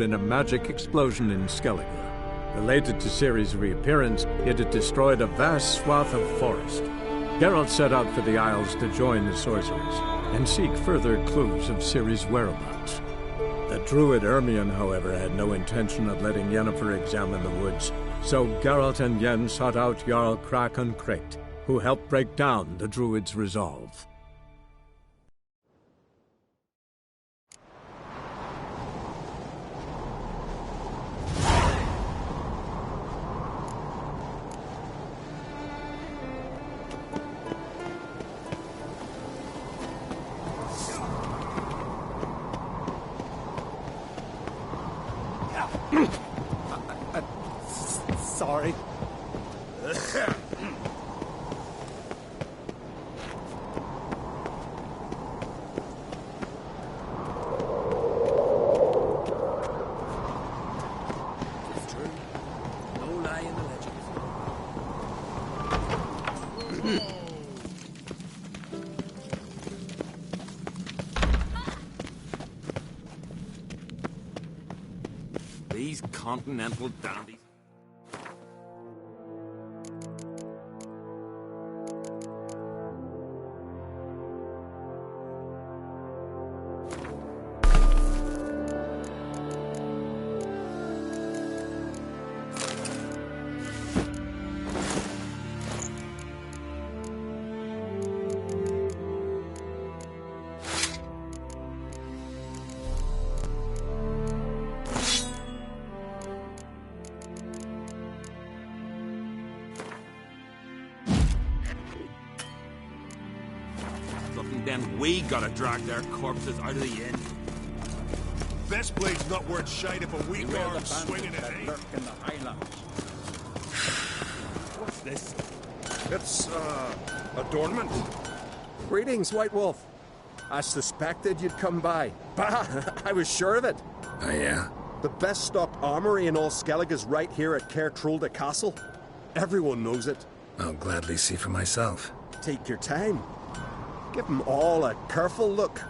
in a magic explosion in Skellige. Related to Ciri's reappearance, it had destroyed a vast swath of forest. Geralt set out for the Isles to join the sorcerers and seek further clues of Ciri's whereabouts. The druid Ermion, however, had no intention of letting Yennefer examine the woods, so Geralt and Yen sought out Jarl Krakon Krayt, who helped break down the druid's resolve. Sorry. These continental dandies. Then we gotta drag their corpses out of the inn. This blade's not worth shite if a weak Beware arm the swinging it, bandits that lurk in the Highlands. What's this? It's, adornment. Greetings, White Wolf. I suspected you'd come by. Bah! I was sure of it. Oh, yeah? The best stocked armory in all Skellige is right here at Caer Castle. Everyone knows it. I'll gladly see for myself. Take your time. Give them all a careful look.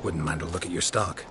Wouldn't mind a look at your stock.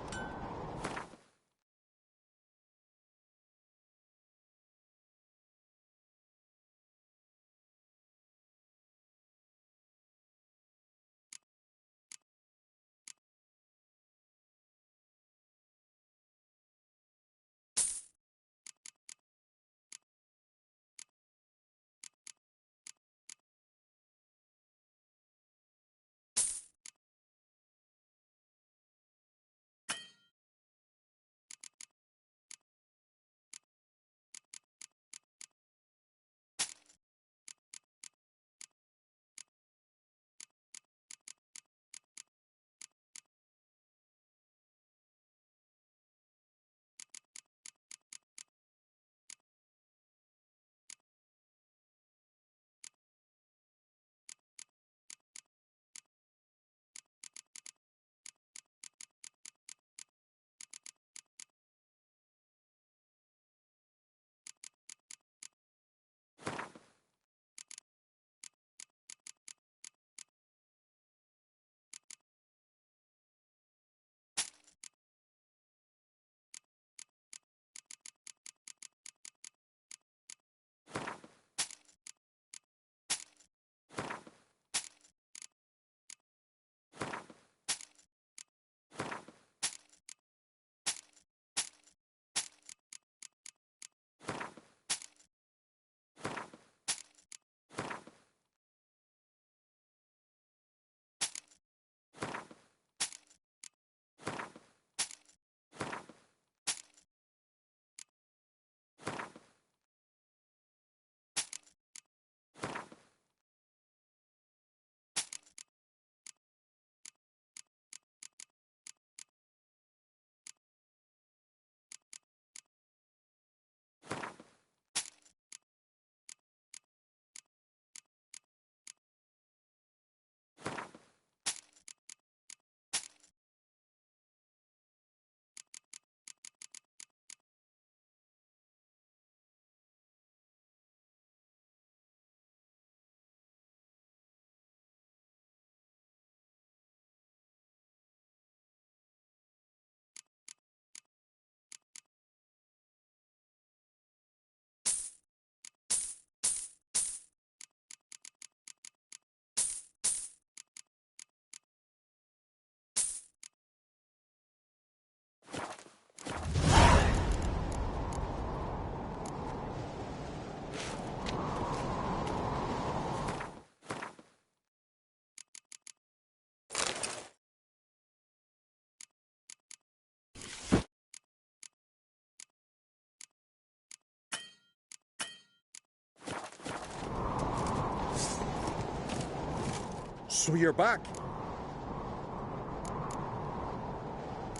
So you're back?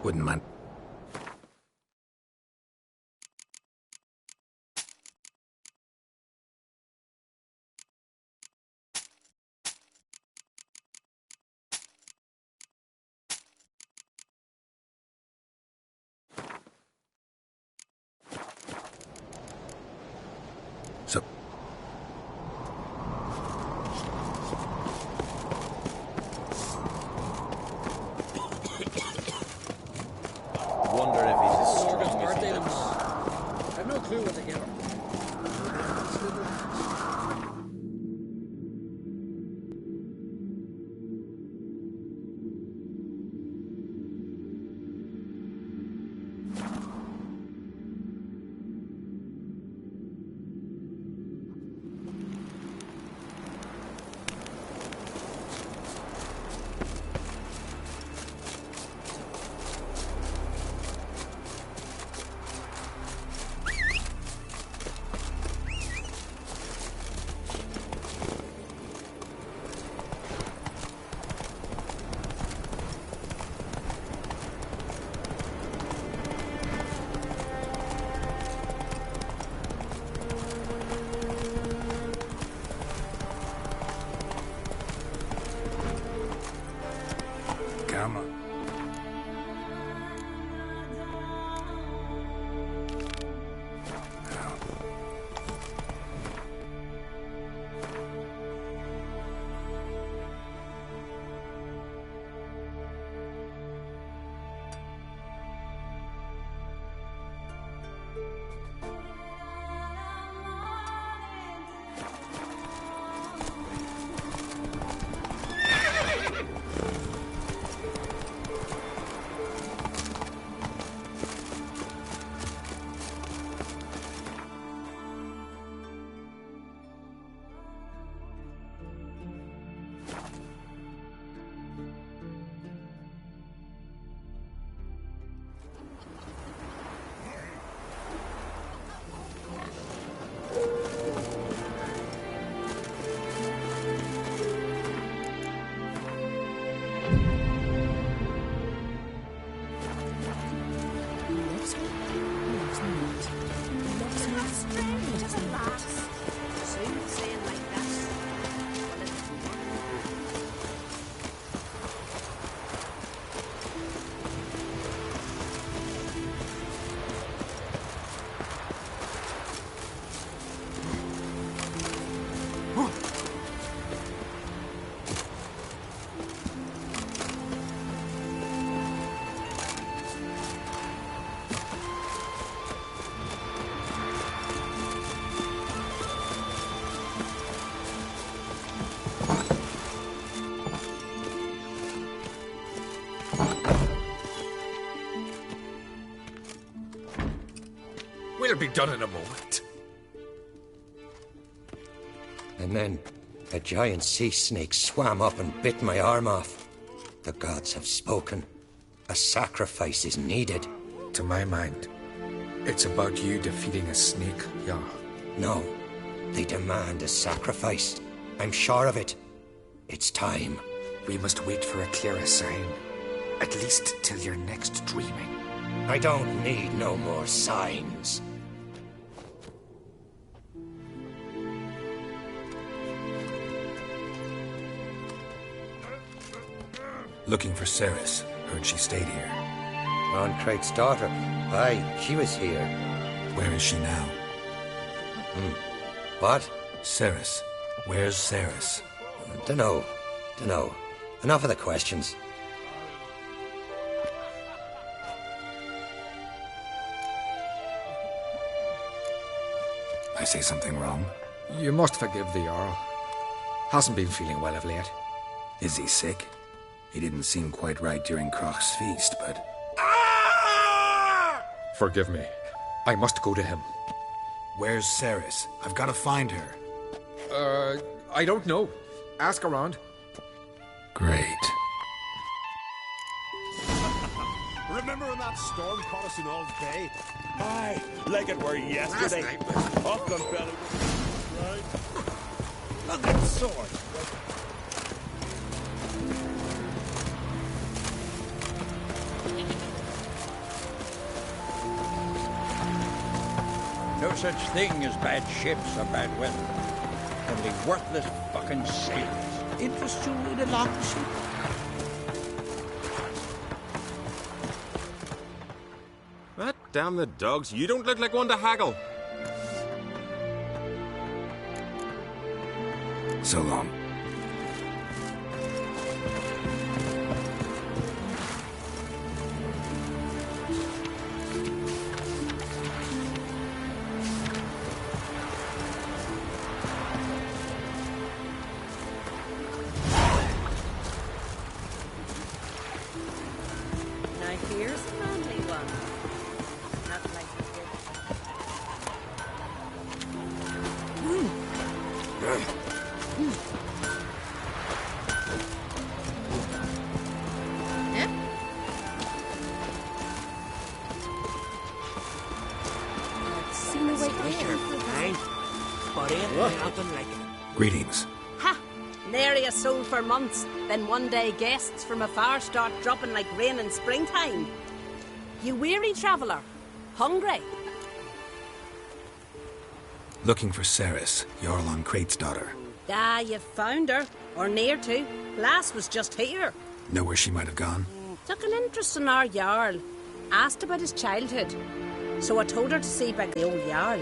Wouldn't mind. So, Wonder if he's as strong Morgan's as he birthday looks. tomorrow. I've no clue what to give her. come on. We'll be done in a moment. And then a giant sea snake swam up and bit my arm off. The gods have spoken. A sacrifice is needed. To my mind, it's about you defeating a snake, yeah. No, they demand a sacrifice. I'm sure of it. It's time. We must wait for a clearer sign. At least till your next dreaming. I don't need no more signs. Looking for Ceres. Heard she stayed here. Ron Craig's daughter. Aye, she was here. Where is she now? What? Ceres. Where's Ceres? Dunno. Enough of the questions. I say something wrong? You must forgive the Earl. Hasn't been feeling well of late. Is he sick? He didn't seem quite right during Croc's feast, but... Forgive me. I must go to him. Where's Ceres? I've got to find her. I don't know. Ask around. Great. Remember when that storm caught us in All's Bay? Aye, like it were yesterday. Up on belly. Right. Look at that sword. no such thing as bad ships or bad weather. Only worthless fucking sailors. Interest you in a long ship? That damn the dogs. You don't look like one to haggle. So long. Now here's a manly one. Not like Greetings. Ha! Nary a soul for months. Then one day guests from afar start dropping like rain in springtime. You weary traveller? Hungry? Looking for Ceres, Jarl on Crate's daughter. Ah, you've found her. Or near to. Lass was just here. Know where she might have gone? Took an interest in our Jarl. Asked about his childhood. So I told her to see Big the old Jarl.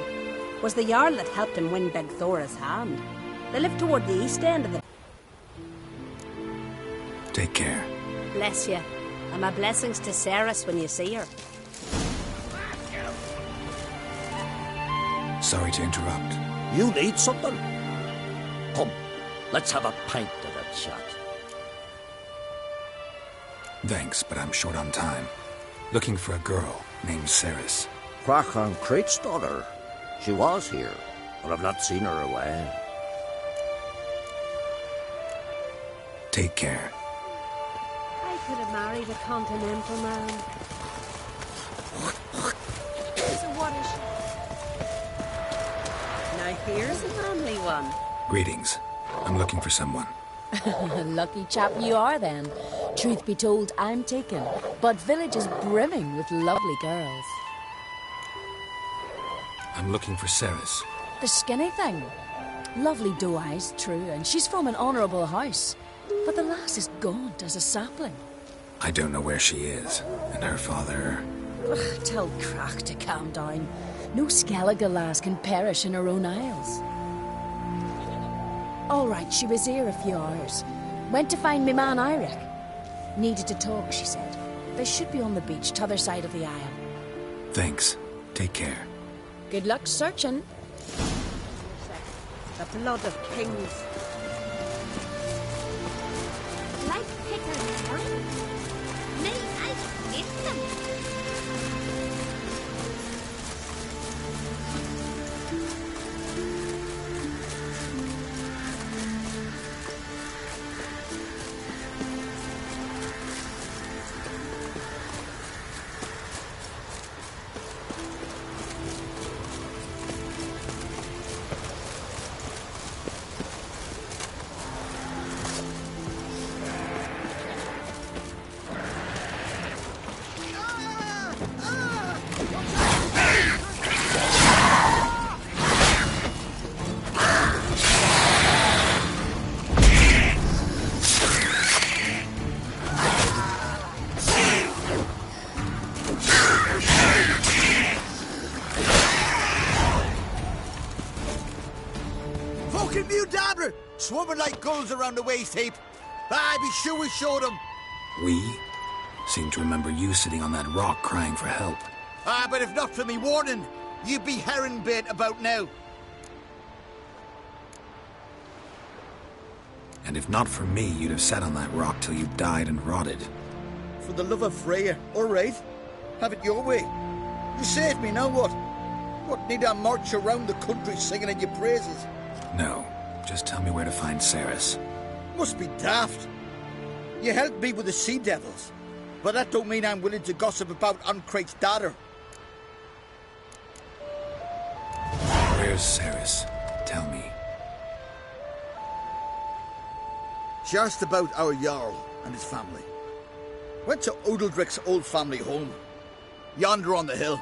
Was the Jarl that helped him win Big Thora's hand. They live toward the east end of the... Take care. Bless you. And my blessings to Ceres when you see her. Sorry to interrupt. You need something? Come, let's have a pint of that chat. Thanks, but I'm short on time. Looking for a girl named Ceres. Crachan Crate's daughter. She was here, but I've not seen her away. Take care. I could have married a continental man. So what is she? Now here's a manly one. Greetings. I'm looking for someone. Lucky chap you are then. Truth be told, I'm taken, but village is brimming with lovely girls. I'm looking for Ceres. The skinny thing. Lovely doe eyes, true, and she's from an honourable house. But the lass is gaunt as a sapling. I don't know where she is, and her father... Ugh, tell Crack to calm down. No Skellige lass can perish in her own isles. All right, she was here a few hours. Went to find me man Eirik. Needed to talk, she said. They should be on the beach, t'other side of the isle. Thanks. Take care. Good luck searching. The blood of kings. Like pickers, huh? Nay, I hate them. Swarming like gulls around the waist heap. I'd be sure we showed them. We? Seem to remember you sitting on that rock crying for help. But if not for me warning, you'd be herring bait about now. And if not for me, you'd have sat on that rock till you died and rotted. For the love of Freya, all right. Have it your way. You saved me, now what? What, need I march around the country singing in your praises? No. Just tell me where to find Ceres. Must be daft. You helped me with the sea devils, but that don't mean I'm willing to gossip about Uncrate's daughter. Where's Ceres? Tell me. She asked about our Jarl and his family. Went to Odeldrick's old family home. Yonder on the hill.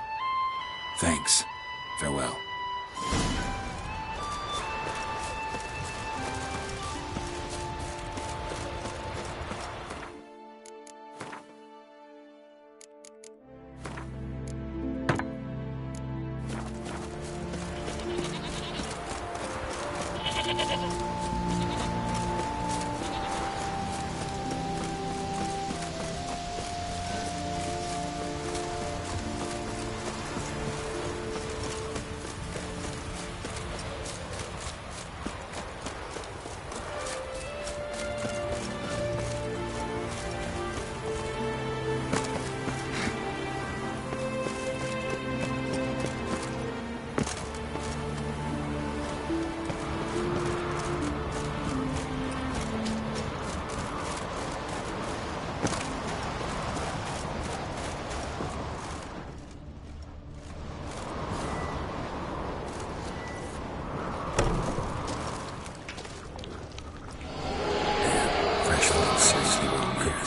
Thanks. Farewell.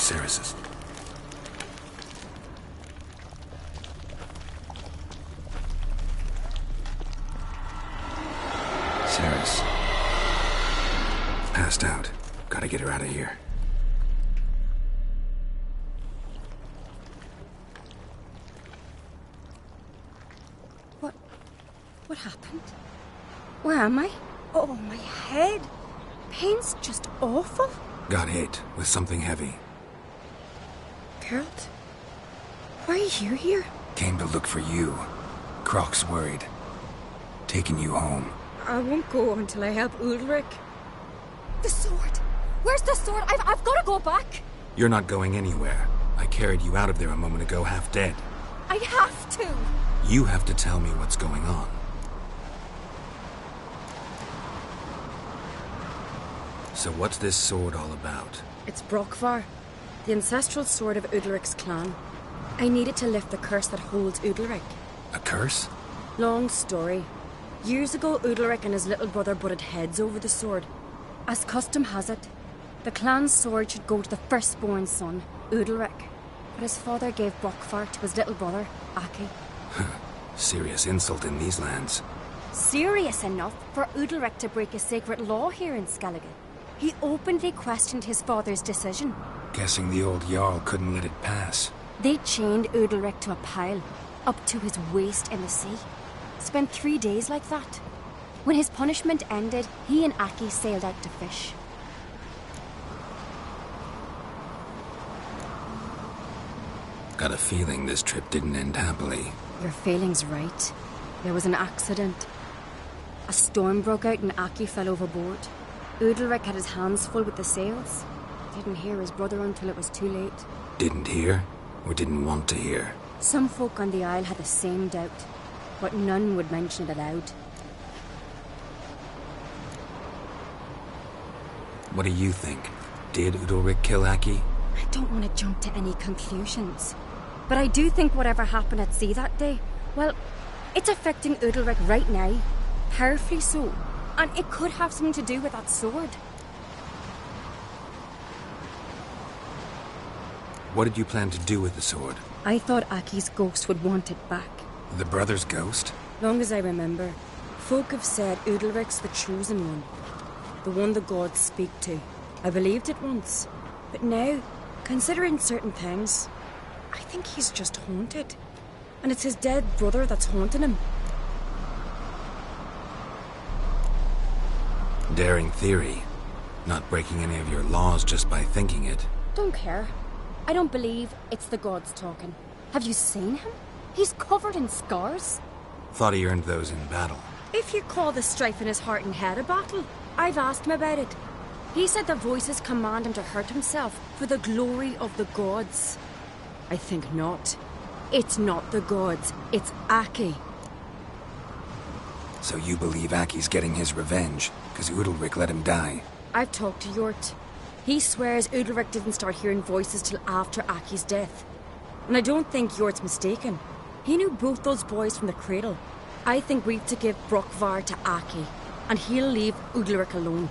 Services. Ceres. Passed out. Gotta get her out of here. What happened? Where am I? Oh, my head. Pain's just awful. Got hit with something heavy. Geralt? Why are you here? Came to look for you. Croc's worried. Taking you home. I won't go until I help Ulrich. The sword! Where's the sword? I've got to go back! You're not going anywhere. I carried you out of there a moment ago, half dead. I have to! You have to tell me what's going on. So what's this sword all about? It's Brokvar, the ancestral sword of Udalric's clan. I need it to lift the curse that holds Udalric. A curse? Long story. Years ago, Udalric and his little brother butted heads over the sword. As custom has it, the clan's sword should go to the firstborn son, Udalric. But his father gave Brokvar to his little brother, Aki. Serious insult in these lands. Serious enough for Udalric to break a sacred law here in Skellige. He openly questioned his father's decision. Guessing the old Jarl couldn't let it pass. They chained Udalric to a pile, up to his waist in the sea. Spent 3 days like that. When his punishment ended, he and Aki sailed out to fish. Got a feeling this trip didn't end happily. Your feeling's right. There was an accident. A storm broke out and Aki fell overboard. Udalric had his hands full with the sails. Didn't hear his brother until it was too late. Didn't hear? Or didn't want to hear? Some folk on the Isle had the same doubt, but none would mention it aloud. What do you think? Did Udalric kill Aki? I don't want to jump to any conclusions. But I do think whatever happened at sea that day, well, it's affecting Udalric right now. Powerfully so. And it could have something to do with that sword. What did you plan to do with the sword? I thought Aki's ghost would want it back. The brother's ghost? Long as I remember, folk have said Udalric's the chosen one. The one the gods speak to. I believed it once. But now, considering certain things, I think he's just haunted. And it's his dead brother that's haunting him. Daring theory. Not breaking any of your laws just by thinking it. Don't care. I don't believe it's the gods talking. Have you seen him? He's covered in scars. Thought he earned those in battle. If you call the strife in his heart and head a battle, I've asked him about it. He said the voices command him to hurt himself for the glory of the gods. I think not. It's not the gods, it's Aki. So you believe Aki's getting his revenge, because Udalric let him die? I've talked to Yort. He swears Udalric didn't start hearing voices till after Aki's death. And I don't think Yort's mistaken. He knew both those boys from the cradle. I think we've to give Brokvar to Aki, and he'll leave Udalric alone.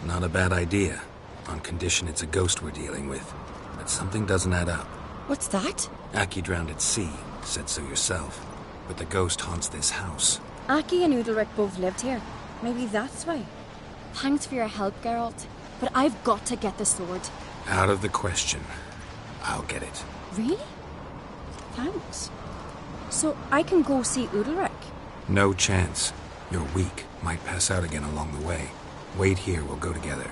Not a bad idea, on condition it's a ghost we're dealing with. But something doesn't add up. What's that? Aki drowned at sea, said so yourself. But the ghost haunts this house. Aki and Udalric both lived here. Maybe that's why. Thanks for your help, Geralt. But I've got to get the sword. Out of the question. I'll get it. Really? Thanks. So I can go see Udalric? No chance. You're weak. Might pass out again along the way. Wait here, we'll go together.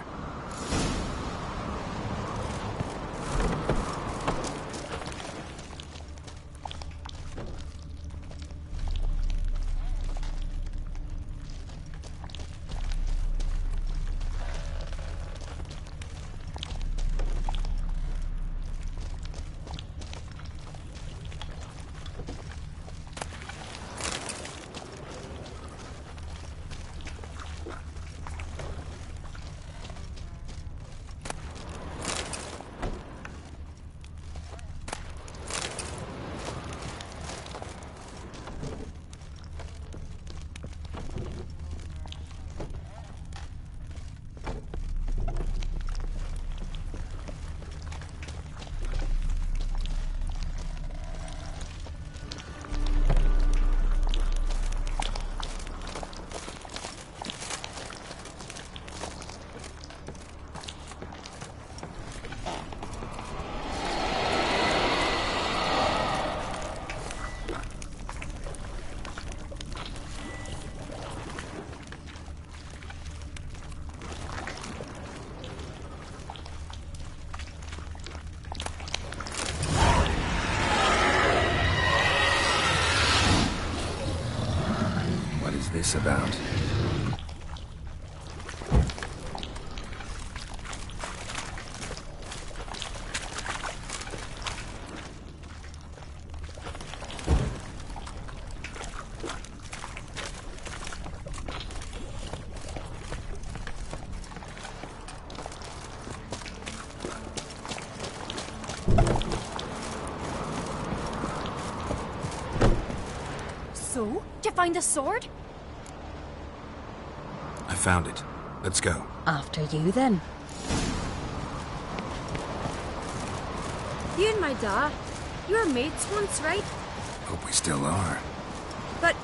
This about? So, did you find the sword? I found it. Let's go. After you, then. You and my dad, you were mates once, right? Hope we still are. But,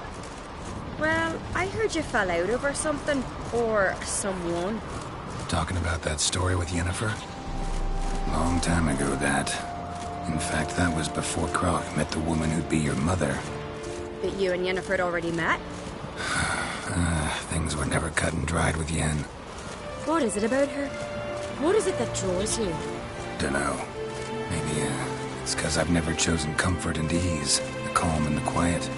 well, I heard you fell out over something. Or someone. Talking about that story with Yennefer? Long time ago, that. In fact, that was before Croc met the woman who'd be your mother. But you and Yennefer had already met? Things were never cut and dried with Yen. What is it about her? What is it that draws you? Dunno. Maybe, it's 'cause I've never chosen comfort and ease, the calm and the quiet.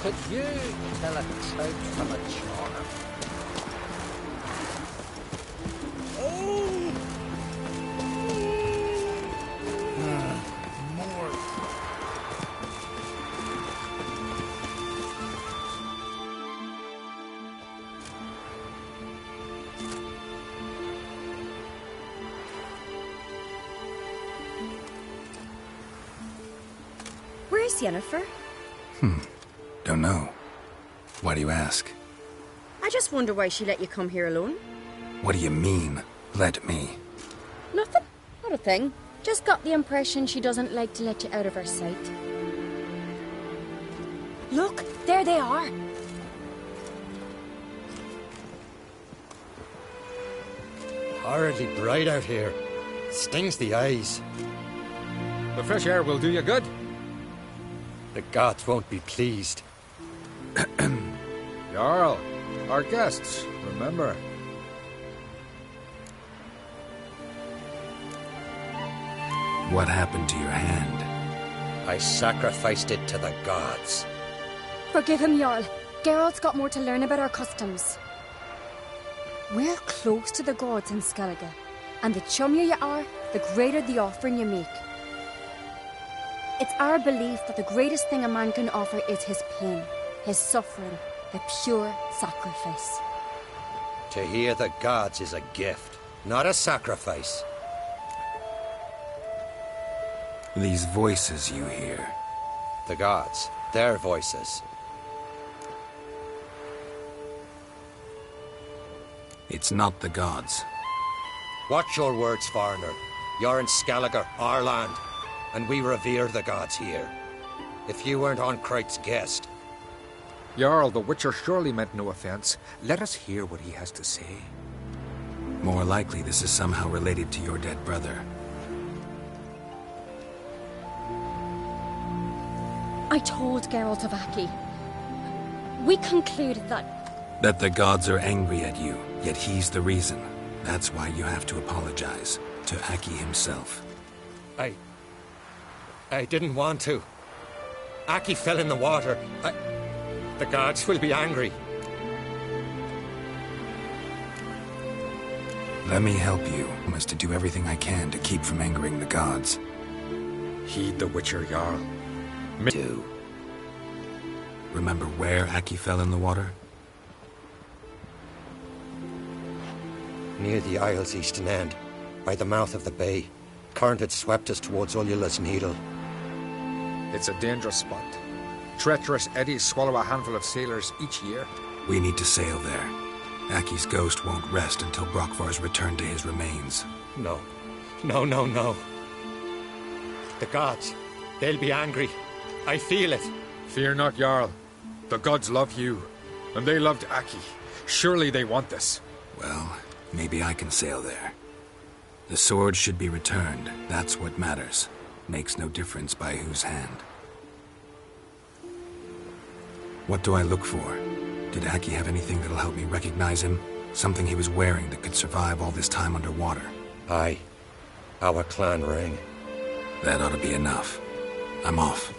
Could you tell a trout from a charm? More. Where's Yennefer? Don't know. Why do you ask? I just wonder why she let you come here alone. What do you mean, let me? Nothing. Not a thing. Just got the impression she doesn't like to let you out of her sight. Look, there they are. Horridly bright out here. Stings the eyes. The fresh air will do you good. The gods won't be pleased. Jarl, our guests, remember. What happened to your hand? I sacrificed it to the gods. Forgive him, Jarl. Geralt's got more to learn about our customs. We're close to the gods in Skellige, and the chummier you are, the greater the offering you make. It's our belief that the greatest thing a man can offer is his pain, his suffering, the pure sacrifice. To hear the gods is a gift, not a sacrifice. These voices you hear. The gods, their voices. It's not the gods. Watch your words, foreigner. You're in Skellige, our land. and we revere the gods here. If you weren't Onkreit's guest... Jarl, the Witcher surely meant no offense. Let us hear what he has to say. More likely this is somehow related to your dead brother. I told Geralt of Aki. We concluded that the gods are angry at you, yet he's the reason. That's why you have to apologize to Aki himself. I didn't want to. Aki fell in the water. The gods will be angry. Let me help you. I must to do everything I can to keep from angering the gods. Heed the Witcher, Jarl. Do. Remember where Aki fell in the water? Near the Isle's eastern end, by the mouth of the bay. Current had swept us towards Ullula's Needle. It's a dangerous spot. Treacherous eddies swallow a handful of sailors each year. We need to sail there. Aki's ghost won't rest until Brokvar's returned to his remains. No. No. The gods, they'll be angry. I feel it. Fear not, Jarl. The gods love you, and they loved Aki. Surely they want this. Well, maybe I can sail there. The sword should be returned. That's what matters. Makes no difference by whose hand. What do I look for? Did Aki have anything that'll help me recognize him? Something he was wearing that could survive all this time underwater? Aye. Our clan ring. That ought to be enough. I'm off.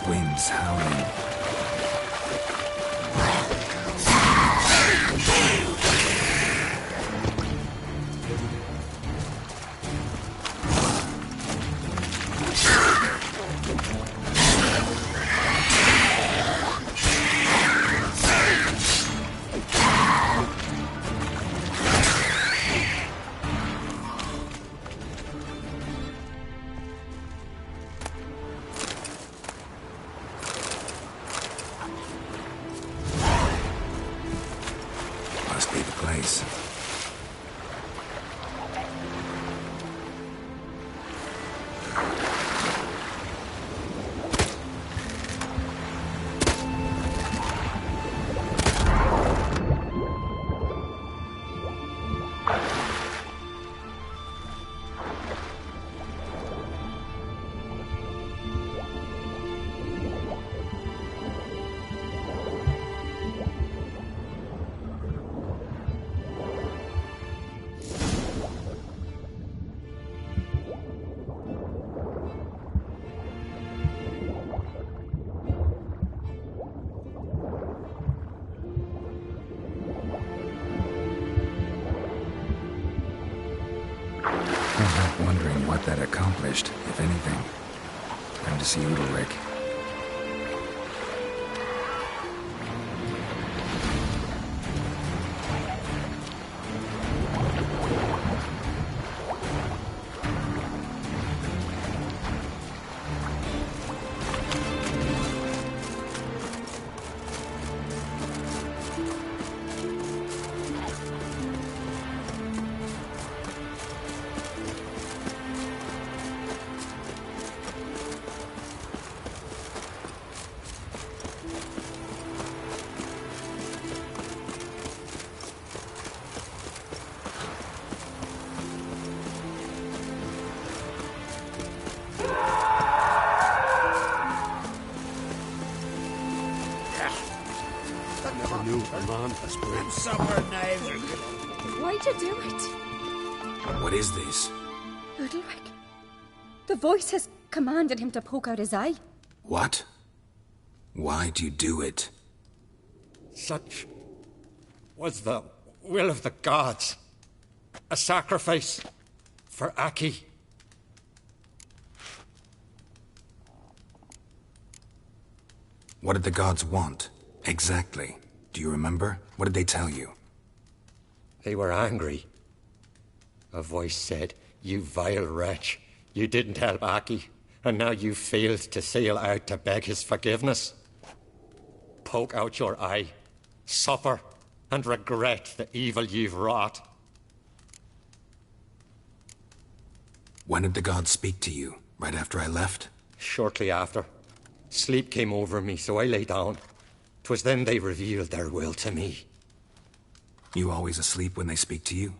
Winds howling. Must be the place. I'm not wondering what that accomplished, if anything. Time to see Udalric. Why'd you do it? What is this? Udalric. The voice has commanded him to poke out his eye. What? Why'd you do it? Such was the will of the gods. A sacrifice for Aki. What did the gods want? Exactly. Do you remember? What did they tell you? They were angry. A voice said, "You vile wretch. You didn't help Aki, and now you failed to sail out to beg his forgiveness. Poke out your eye, suffer, and regret the evil you've wrought." When did the gods speak to you? Right after I left? Shortly after. Sleep came over me, so I lay down. 'Twas then they revealed their will to me. You always asleep when they speak to you?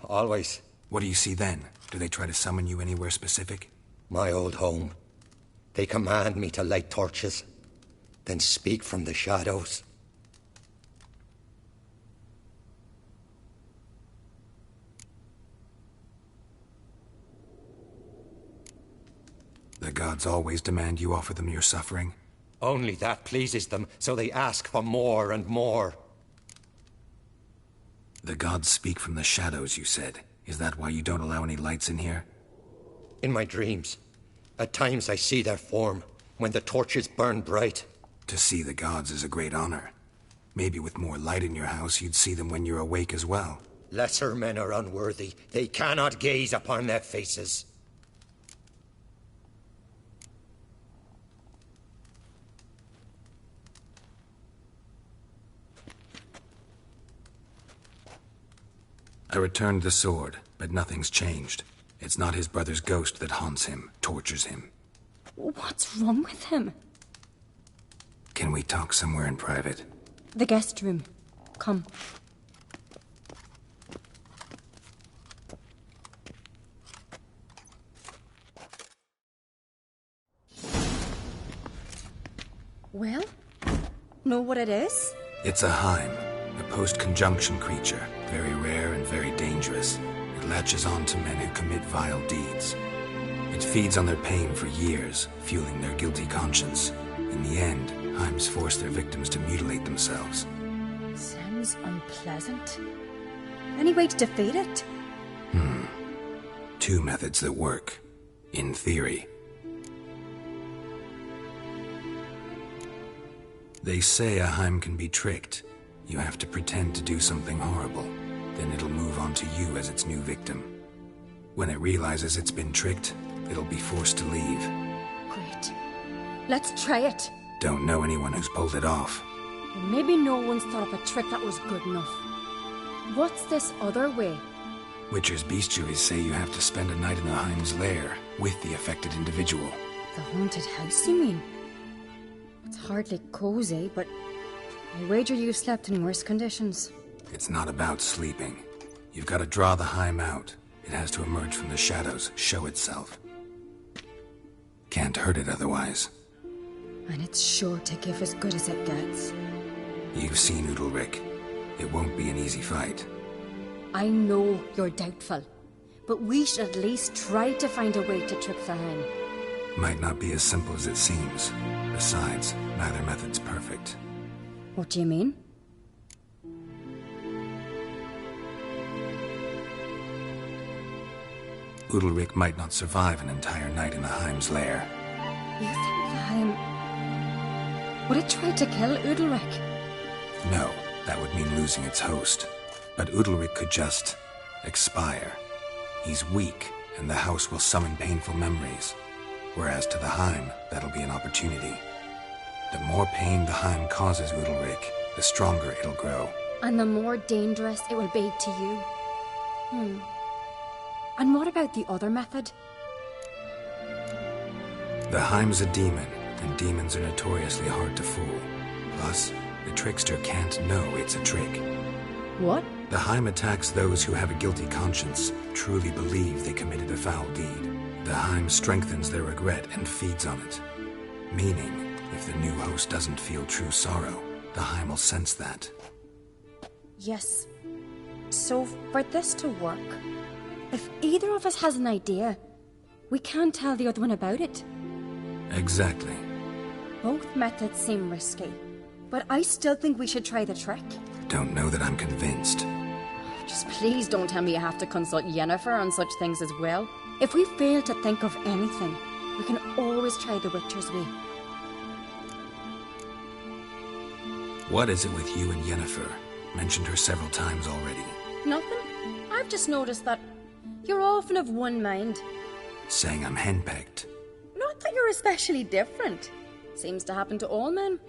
Always. What do you see then? Do they try to summon you anywhere specific? My old home. They command me to light torches, then speak from the shadows. The gods always demand you offer them your suffering? Only that pleases them, so they ask for more and more. The gods speak from the shadows, you said. Is that why you don't allow any lights in here? In my dreams. At times I see their form, when the torches burn bright. To see the gods is a great honor. Maybe with more light in your house, you'd see them when you're awake as well. Lesser men are unworthy. They cannot gaze upon their faces. I returned the sword, but nothing's changed. It's not his brother's ghost that haunts him, tortures him. What's wrong with him? Can we talk somewhere in private? The guest room. Come. Well? Know what it is? It's a Heim, a post-conjunction creature. Very rare and very dangerous. It latches on to men who commit vile deeds. It feeds on their pain for years, fueling their guilty conscience. In the end, Heims force their victims to mutilate themselves. Sounds unpleasant. Any way to defeat it? Two methods that work. In theory. They say a Heim can be tricked. You have to pretend to do something horrible. Then it'll move on to you as its new victim. When it realizes it's been tricked, it'll be forced to leave. Great. Let's try it. Don't know anyone who's pulled it off. Maybe no one's thought of a trick that was good enough. What's this other way? Witcher's bestiaries say you have to spend a night in the Heim's lair with the affected individual. The haunted house, you mean? It's hardly cozy, but I wager you slept in worse conditions. It's not about sleeping. You've got to draw the Heim out. It has to emerge from the shadows, show itself. Can't hurt it otherwise. And it's sure to give as good as it gets. You've seen Udalric. It won't be an easy fight. I know you're doubtful, but we should at least try to find a way to trick the Heim. Might not be as simple as it seems. Besides, neither method's perfect. What do you mean? Udalric might not survive an entire night in the Heim's lair. You think the Heim would it try to kill Udalric? No, that would mean losing its host. But Udalric could just expire. He's weak, and the house will summon painful memories. Whereas to the Heim, that'll be an opportunity. The more pain the Heim causes Udalric, the stronger it'll grow. And the more dangerous it will be to you. And what about the other method? The Heim's a demon, and demons are notoriously hard to fool. Plus, the trickster can't know it's a trick. What? The Heim attacks those who have a guilty conscience, truly believe they committed a foul deed. The Heim strengthens their regret and feeds on it. Meaning, if the new host doesn't feel true sorrow, the Heim will sense that. Yes. So, for this to work, if either of us has an idea, we can't tell the other one about it. Exactly. Both methods seem risky, but I still think we should try the trick. Don't know that I'm convinced. Just please don't tell me you have to consult Yennefer on such things as well. If we fail to think of anything, we can always try the Witcher's way. What is it with you and Yennefer? Mentioned her several times already. Nothing. I've just noticed that you're often of one mind. Saying I'm henpecked. Not that you're especially different. Seems to happen to all men.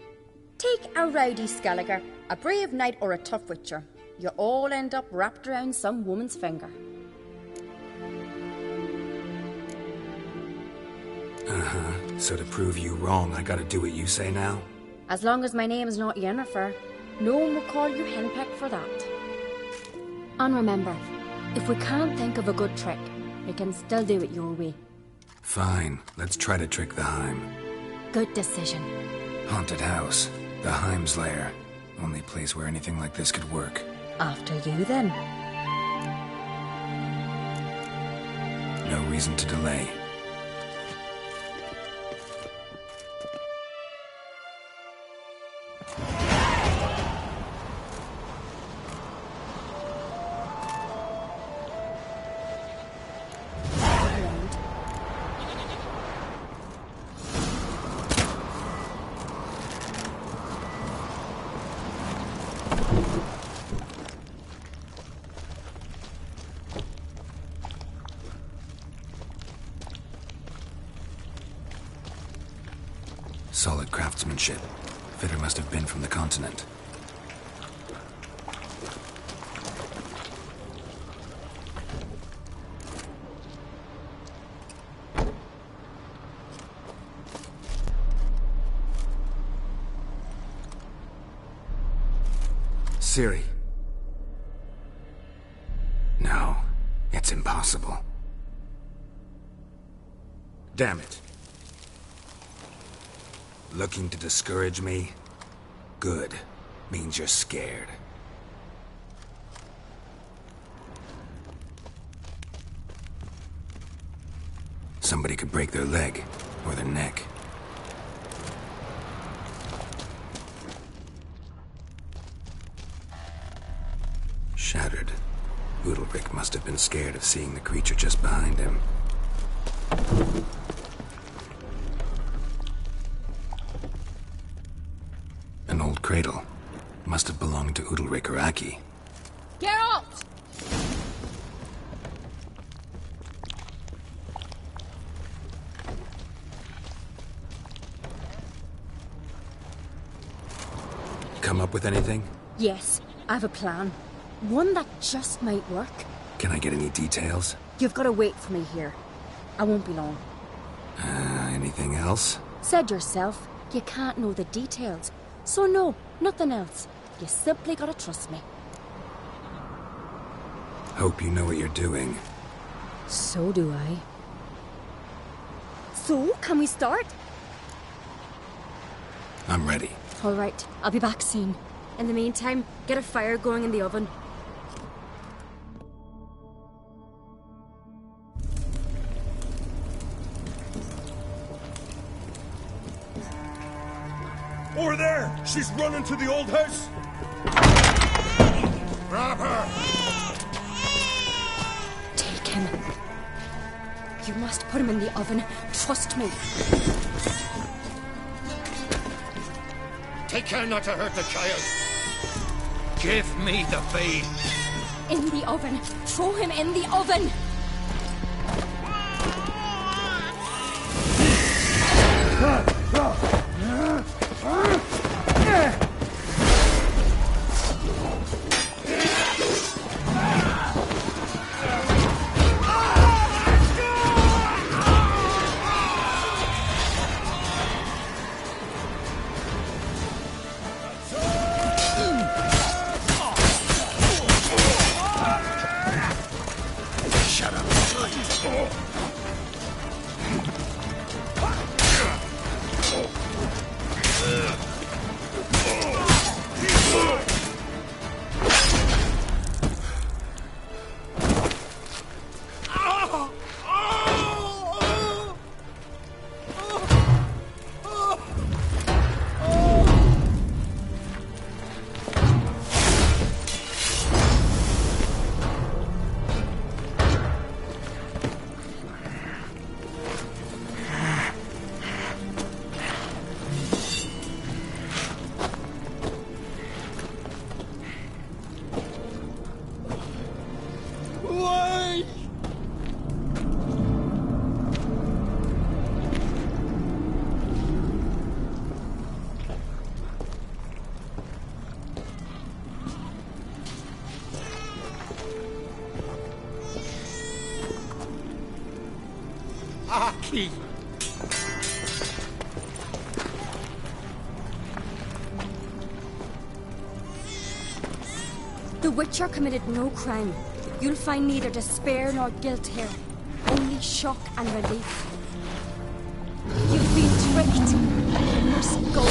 Take a rowdy Skelliger, a brave knight or a tough witcher. You all end up wrapped around some woman's finger. Uh-huh. So to prove you wrong, I gotta do what you say now? As long as my name is not Yennefer, no one will call you henpecked for that. And remember, if we can't think of a good trick, we can still do it your way. Fine, let's try to trick the Heim. Good decision. Haunted house, the Heim's lair. Only place where anything like this could work. After you, then. No reason to delay. Solid craftsmanship. Fitter must have been from the continent. Ciri. No, it's impossible. Damn it. Looking to discourage me? Good. Means you're scared. Somebody could break their leg, or their neck. Shattered. Udalric must have been scared of seeing the creature just behind him. An old cradle. Must have belonged to Udalric or Aki. Geralt! Come up with anything? Yes, I have a plan. One that just might work. Can I get any details? You've got to wait for me here. I won't be long. Anything else? Said yourself, you can't know the details. So no, nothing else. You simply gotta trust me. Hope you know what you're doing. So do I. So, can we start? I'm ready. All right, I'll be back soon. In the meantime, get a fire going in the oven. Over there! She's running to the old house! Grab her! Take him. You must put him in the oven. Trust me. Take care not to hurt the child. Give me the babe. In the oven. Throw him in the oven. Aki! The Witcher committed no crime. You'll find neither despair nor guilt here. Only shock and relief. You've been tricked. You must go.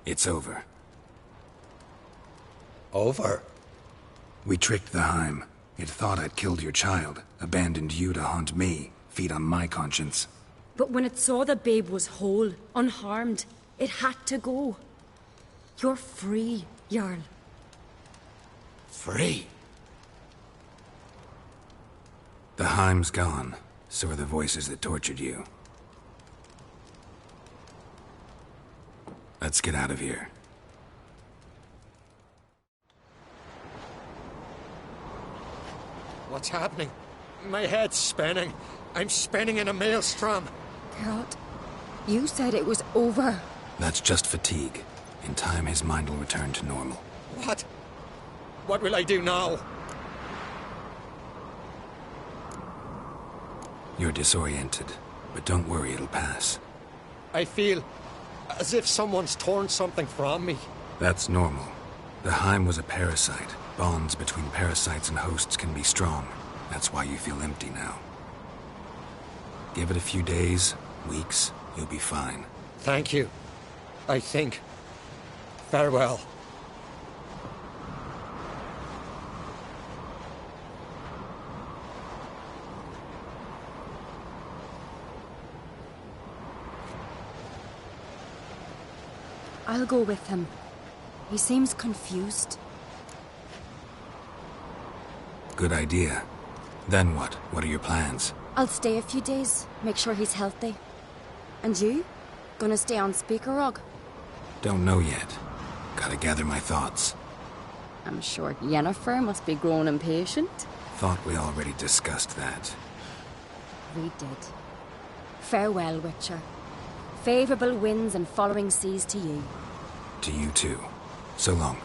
It's over. Over? We tricked the Heim. It thought I'd killed your child, abandoned you to haunt me, feed on my conscience. But when it saw the babe was whole, unharmed, it had to go. You're free, Jarl. Free? The Heim's gone. So are the voices that tortured you. Let's get out of here. What's happening? My head's spinning. I'm spinning in a maelstrom. Geralt, you said it was over. That's just fatigue. In time, his mind will return to normal. What? What will I do now? You're disoriented, but don't worry, it'll pass. I feel as if someone's torn something from me. That's normal. The Heim was a parasite. Bonds between parasites and hosts can be strong. That's why you feel empty now. Give it a few days, weeks, you'll be fine. Thank you. I think. Farewell. I'll go with him. He seems confused. Good idea. Then what? What are your plans? I'll stay a few days, make sure he's healthy. And you? Gonna stay on Speaker Rog? Don't know yet. Gotta gather my thoughts. I'm sure Yennefer must be grown impatient. Thought we already discussed that. We did. Farewell, Witcher. Favourable winds and following seas to you. To you too. So long.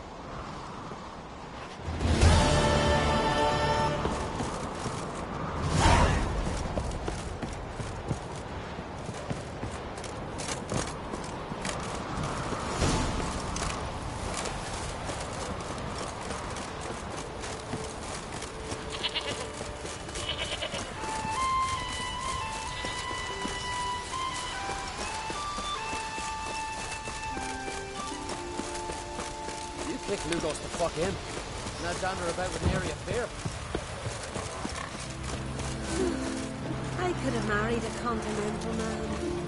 Kick Lugos the fuck in. Not dander about with an area of fear. I could have married a continental man.